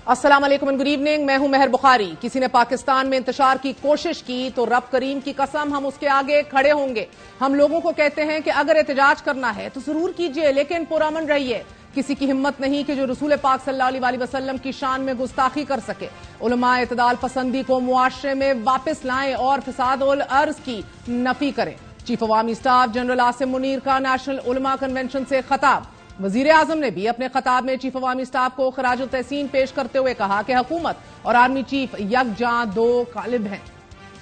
अस्सलाम वालेकुम and good evening. मैं हूं मेहर बुखारी। किसी ने पाकिस्तान में इंतशार की कोशिश की तो रब करीम की कसम हम उसके आगे खड़े होंगे। हम लोगों को कहते हैं कि अगर एहतजाज करना है तो जरूर कीजिए, लेकिन पुरअमन रहिए। किसी की हिम्मत नहीं कि जो रसूल पाक सल्लल्लाहु अलैहि वसल्लम की शान में गुस्ताखी कर सके। उलमा इत्दाल पसंदी को मुआशरे में वापस लाएं और फिसाद उल अर्ज की नफी करें। चीफ अवामी स्टाफ जनरल आसिम मुनीर का नेशनल उलमा कन्वेंशन से खिताब। वजीर आजम ने भी अपने खिताब में चीफ अवामी स्टाफ को खराज तहसीन पेश करते हुए कहा कि हुकूमत और आर्मी चीफ यकजां दो कालिब हैं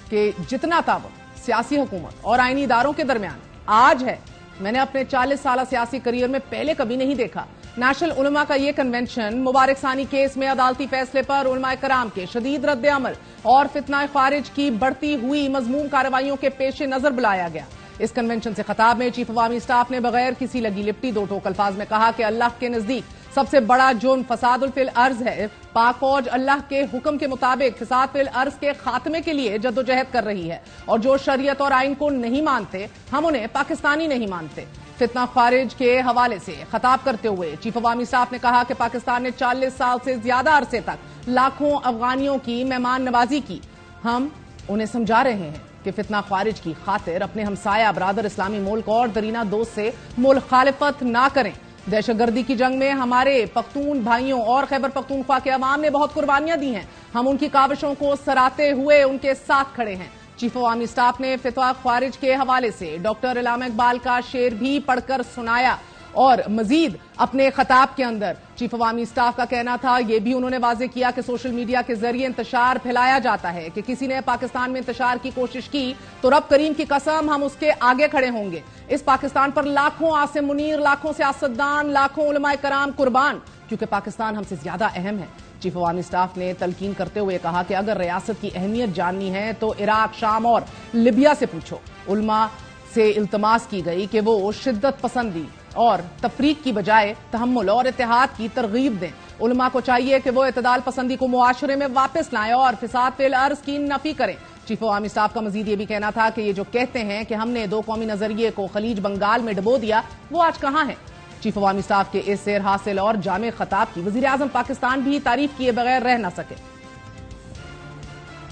कि जितना तावुन सियासी हुकूमत और आईनी इदारों के दरमियान आज है, मैंने अपने 40 साल सियासी करियर में पहले कभी नहीं देखा। नेशनल उलमा का ये कन्वेंशन मुबारक सानी केस में अदालती फैसले पर उलमा कराम के शदीद रद्द अमल और फितना खारिज की बढ़ती हुई मजमूम कार्रवाइयों के पेश नजर बुलाया गया। इस कन्वेंशन से खिताब में चीफ अवामी स्टाफ ने बगैर किसी लगी लिपटी दो टोक अल्फाज में कहा कि अल्लाह के नजदीक सबसे बड़ा जुर्म फसादुल फिल अर्ज है। पाक फौज अल्लाह के हुक्म के मुताबिक फसाद फिल अर्ज के खात्मे के लिए जद्दोजहद कर रही है और जो शरीयत और आइन को नहीं मानते हम उन्हें पाकिस्तानी नहीं मानते। फितना खारिज के हवाले से खिताब करते हुए चीफ अवामी स्टाफ ने कहा कि पाकिस्तान ने 40 साल से ज्यादा अरसे तक लाखों अफगानियों की मेहमान नवाजी की। हम उन्हें समझा रहे हैं कि फितना खारिज की खातिर अपने हमसाया बरादर इस्लामी मुल्क और दरीना दोस्त से मुखालिफत ना करें। दहशतगर्दी की जंग में हमारे पख्तून भाइयों और खैबर पख्तूनख्वा के अवाम ने बहुत कुर्बानियां दी हैं। हम उनकी काविशों को सराहते हुए उनके साथ खड़े हैं। चीफ अवामी स्टाफ ने फितवा खारिज के हवाले से डॉक्टर इलामा इकबाल का शेर भी पढ़कर सुनाया और मजीद अपने खिताब के अंदर चीफ अवामी स्टाफ का कहना था, यह भी उन्होंने वाजे किया कि सोशल मीडिया के जरिए इंतशार फैलाया जाता है कि किसी ने पाकिस्तान में इंतशार की कोशिश की तो रब करीम की कसम हम उसके आगे खड़े होंगे। इस पाकिस्तान पर लाखों आसिम मुनीर, लाखों सियासतदान, लाखों उलमाए कराम कुर्बान, क्योंकि पाकिस्तान हमसे ज्यादा अहम है। चीफ अवामी स्टाफ ने तलकीन करते हुए कहा कि अगर रियासत की अहमियत जाननी है तो इराक, शाम और लिबिया से पूछो। उलमा से इल्तमास की गई कि वो शिद्दत पसंदी और तफरीक की बजाय तहम्मुल और इत्तेहाद की तरगीब दें। उलमा को चाहिए कि वो इत्तेदाल पसंदी को मुआशरे में वापस लाएं और फिसाद फिल अर्ज की नफी करें। चीफ अवामी स्टाफ का मजीद ये भी कहना था कि ये जो कहते हैं कि हमने दो कौमी नजरिए को खलीज बंगाल में डुबो दिया, वो आज कहां है। चीफ अवामी स्टाफ के इस सेर हासिल और जामे खिताब की वजीर आजम पाकिस्तान भी तारीफ किए बगैर रह न सके।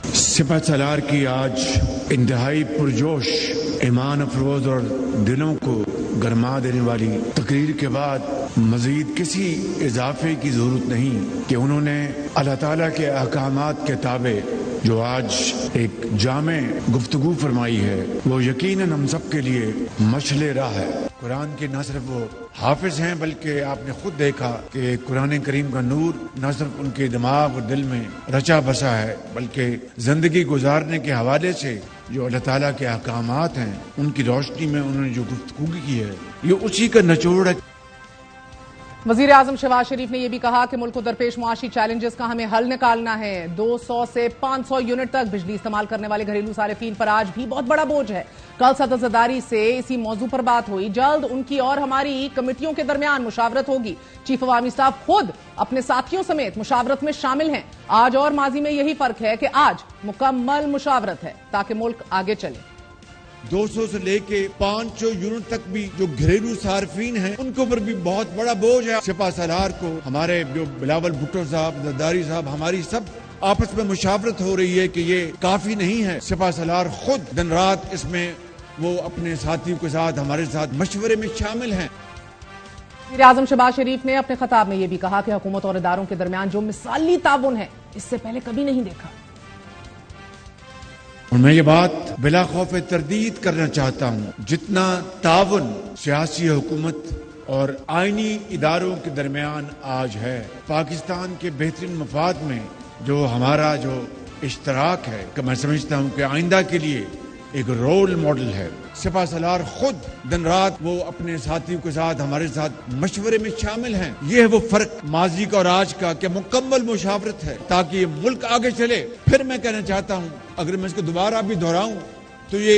सिपह सलार की आज इंतहाई पुरजोश, ईमान अफरोज और दिलों को गरमा देने वाली तकरीर के बाद मजीद किसी इजाफे की जरूरत नहीं कि उन्होंने अल्लाह ताला के अहकामात के ताबे जो आज एक जामे गुफ्तगू फरमाई है, वो यकीनन हम सब के लिए मशले राह है। कुरान के न सिर्फ वो हाफिज हैं बल्कि आपने खुद देखा कि कुरान करीम का नूर न सिर्फ उनके दिमाग और दिल में रचा बसा है बल्कि जिंदगी गुजारने के हवाले से जो अल्लाह ताला के अहकामात हैं उनकी रोशनी में उन्होंने जो गुफ्तगू की है, ये उसी का निचोड़ है। वजीर आजम शहबाज शरीफ ने यह भी कहा कि मुल्क को दरपेश मुआशी चैलेंजेस का हमें हल निकालना है। 200 से 500 यूनिट तक बिजली इस्तेमाल करने वाले घरेलू सारिफीन पर आज भी बहुत बड़ा बोझ है। कल सदरदारी से इसी मौजू पर बात हुई। जल्द उनकी और हमारी कमेटियों के दरमियान मुशावरत होगी। चीफ अवामी स्टाफ खुद अपने साथियों समेत मुशावरत में शामिल हैं। आज और माजी में यही फर्क है कि आज मुकम्मल मुशावरत है ताकि मुल्क आगे चले। 200 से लेके 500 यूनिट तक भी जो घरेलू सार्फिन हैं उनके ऊपर भी बहुत बड़ा बोझ है। सिपा सलार को हमारे जो बिलावल भुट्टो साहब, जरदारी साहब, हमारी सब आपस में मुशावरत हो रही है कि ये काफी नहीं है। सिपा सलार खुद दिन रात इसमें वो अपने साथियों के साथ हमारे साथ मशवरे में शामिल हैं। वज़ीर आज़म शहबाज शरीफ ने अपने खिताब में यह भी कहा कि हुकूमत और इदारों के दरमियान जो मिसाली ताउन है इससे पहले कभी नहीं देखा। और मैं ये बात बिला खौफ तरदीद करना चाहता हूँ, जितना ताउन सियासी हुकूमत और आईनी इदारों के दरमियान आज है, पाकिस्तान के बेहतरीन मफाद में जो हमारा जो इश्तराक है कि मैं समझता हूँ कि आइंदा के लिए एक रोल मॉडल है। सिपा सलार खुद दिन रात वो अपने साथियों के साथ हमारे साथ मशवरे में शामिल हैं। ये है वो फर्क माजी का और आज का कि मुकम्मल मुशावरत है ताकि ये मुल्क आगे चले। फिर मैं कहना चाहता हूँ, अगर मैं इसको दोबारा भी दोहराऊं तो ये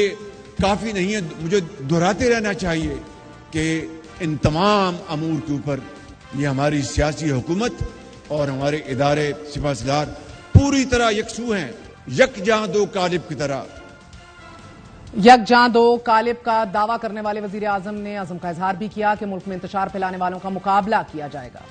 काफी नहीं है, मुझे दोहराते रहना चाहिए कि इन तमाम अमूर के ऊपर ये हमारी सियासी हुकूमत और हमारे इदारे सिपा सलार पूरी तरह यकसू हैं, यकजां दो कालिब की तरह। यकजां दो कालिब का दावा करने वाले वजीर आजम ने अज़म का इजहार भी किया कि मुल्क में इंतशार फैलाने वालों का मुकाबला किया जाएगा।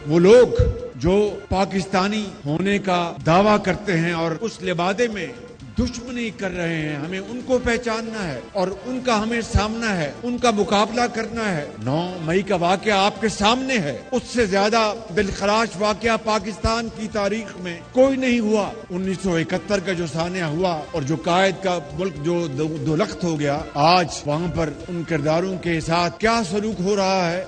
वो लोग जो पाकिस्तानी होने का दावा करते हैं और उस लिबादे में दुश्मनी कर रहे हैं, हमें उनको पहचानना है और उनका हमें सामना है, उनका मुकाबला करना है। 9 मई का वाकया आपके सामने है, उससे ज्यादा दिलखराश वाकया पाकिस्तान की तारीख में कोई नहीं हुआ। 1971 का जो सानिया हुआ और जो कायद का मुल्क जो दुलख्त हो गया, आज वहाँ पर उन किरदारों के साथ क्या सलूक हो रहा है।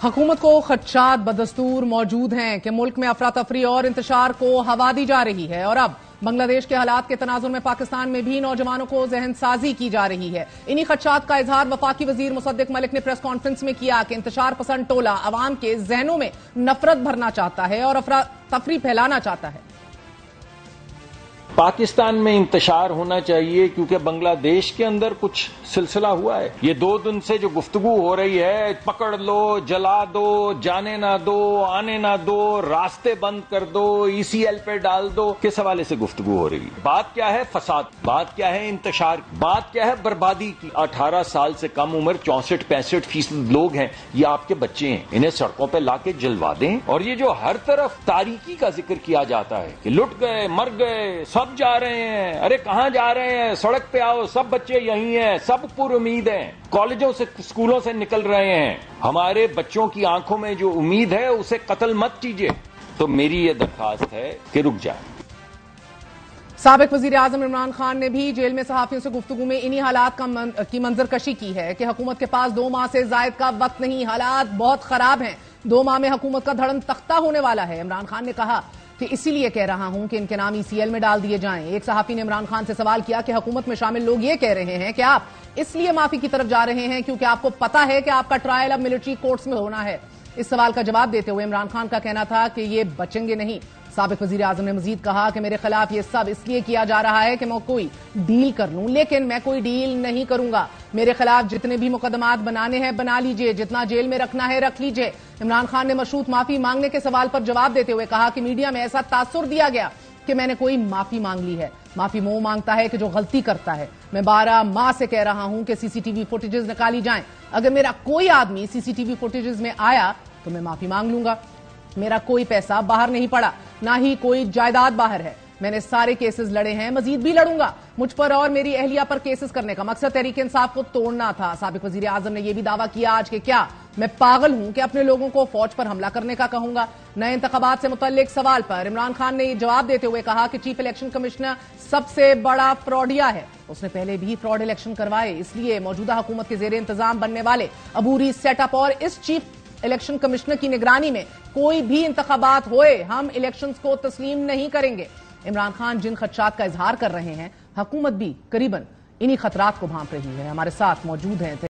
हुकूमत को खदशात बदस्तूर मौजूद हैं कि मुल्क में अफरा तफरी और इंतशार को हवा दी जा रही है और अब बांग्लादेश के हालात के तनाजुर में पाकिस्तान में भी नौजवानों को जहन साजी की जा रही है। इन्हीं खदशात का इजहार वफाकी वजीर मुसद्दिक मलिक ने प्रेस कॉन्फ्रेंस में किया कि इंतशार पसंद टोला अवाम के जहनों में नफरत भरना चाहता है और अफरा तफरी फैलाना चाहता है। पाकिस्तान में इंतशार होना चाहिए क्योंकि बांग्लादेश के अंदर कुछ सिलसिला हुआ है। ये 2 दिन से जो गुफ्तगू हो रही है, पकड़ लो, जला दो, जाने ना दो, आने ना दो, रास्ते बंद कर दो, ECL पे डाल दो, किस हवाले से गुफ्तगू हो रही है? बात क्या है? फसाद। बात क्या है? इंतशार। बात क्या है? बर्बादी की। 18 साल से कम उम्र 64-65% लोग हैं, ये आपके बच्चे हैं, इन्हें सड़कों पर लाके जलवा दें। और ये जो हर तरफ तारीकी का जिक्र किया जाता है कि लुट गए, मर गए, सब जा रहे हैं, अरे कहां जा रहे हैं, सड़क पे आओ, सब बच्चे यहीं हैं, सब पूरी उम्मीद है, कॉलेजों से स्कूलों से निकल रहे हैं। हमारे बच्चों की आंखों में जो उम्मीद है उसे कत्ल मत कीजिए। तो मेरी ये दरखास्त है कि रुक जाए। साबिक वजीर आजम इमरान खान ने भी जेल में सहाफियों से गुफ्तगू में इन्हीं हालात की मंजरकशी की है कि हुकूमत के पास 2 माह से जायद का वक्त नहीं, हालात बहुत खराब हैं, 2 माह में हुकूमत का धड़न तख्ता होने वाला है। इमरान खान ने कहा कि इसीलिए कह रहा हूं कि इनके नाम ECL में डाल दिए जाएं। एक सहाफी ने इमरान खान से सवाल किया कि हुकूमत में शामिल लोग ये कह रहे हैं कि आप इसलिए माफी की तरफ जा रहे हैं क्योंकि आपको पता है कि आपका ट्रायल अब मिलिट्री कोर्ट्स में होना है। इस सवाल का जवाब देते हुए इमरान खान का कहना था कि ये बचेंगे नहीं। साबिक वजीर आजम ने मजीद कहा कि मेरे खिलाफ ये सब इसलिए किया जा रहा है कि मैं कोई डील कर लूं, लेकिन मैं कोई डील नहीं करूंगा। मेरे खिलाफ जितने भी मुकदमात बनाने हैं बना लीजिए, जितना जेल में रखना है रख लीजिए। इमरान खान ने मशरूत माफी मांगने के सवाल पर जवाब देते हुए कहा कि मीडिया में ऐसा तासुर दिया गया कि मैंने कोई माफी मांग ली है। माफी वो मांगता है कि जो गलती करता है। मैं 12 माह से कह रहा हूं कि CCTV फुटेजेस निकाली जाएं। अगर मेरा कोई आदमी CCTV फुटेजेस में आया तो मैं माफी मांग लूंगा। मेरा कोई पैसा बाहर नहीं पड़ा, ना ही कोई जायदाद बाहर है। मैंने सारे केसेस लड़े हैं, मजीद भी लड़ूंगा। मुझ पर और मेरी अहलिया पर केसेस करने का मकसद तहरीक इंसाफ को तोड़ना था। साबिक वजीर आजम ने यह भी दावा किया आज कि क्या मैं पागल हूं कि अपने लोगों को फौज पर हमला करने का कहूंगा। नए इंतखाबात से मुतल्लिक सवाल पर इमरान खान ने जवाब देते हुए कहा कि चीफ इलेक्शन कमिश्नर सबसे बड़ा फ्रॉडिया है। उसने पहले भी फ्रॉड इलेक्शन करवाए, इसलिए मौजूदा हुकूमत के जेर इंतजाम बनने वाले अबूरी सेटअप और इस चीफ इलेक्शन कमिश्नर की निगरानी में कोई भी इंतखाबात होए हम इलेक्शंस को तस्लीम नहीं करेंगे। इमरान खान जिन खदशात का इजहार कर रहे हैं, हुकूमत भी करीबन इन्हीं खतरात को भांप रही है। हमारे साथ मौजूद हैं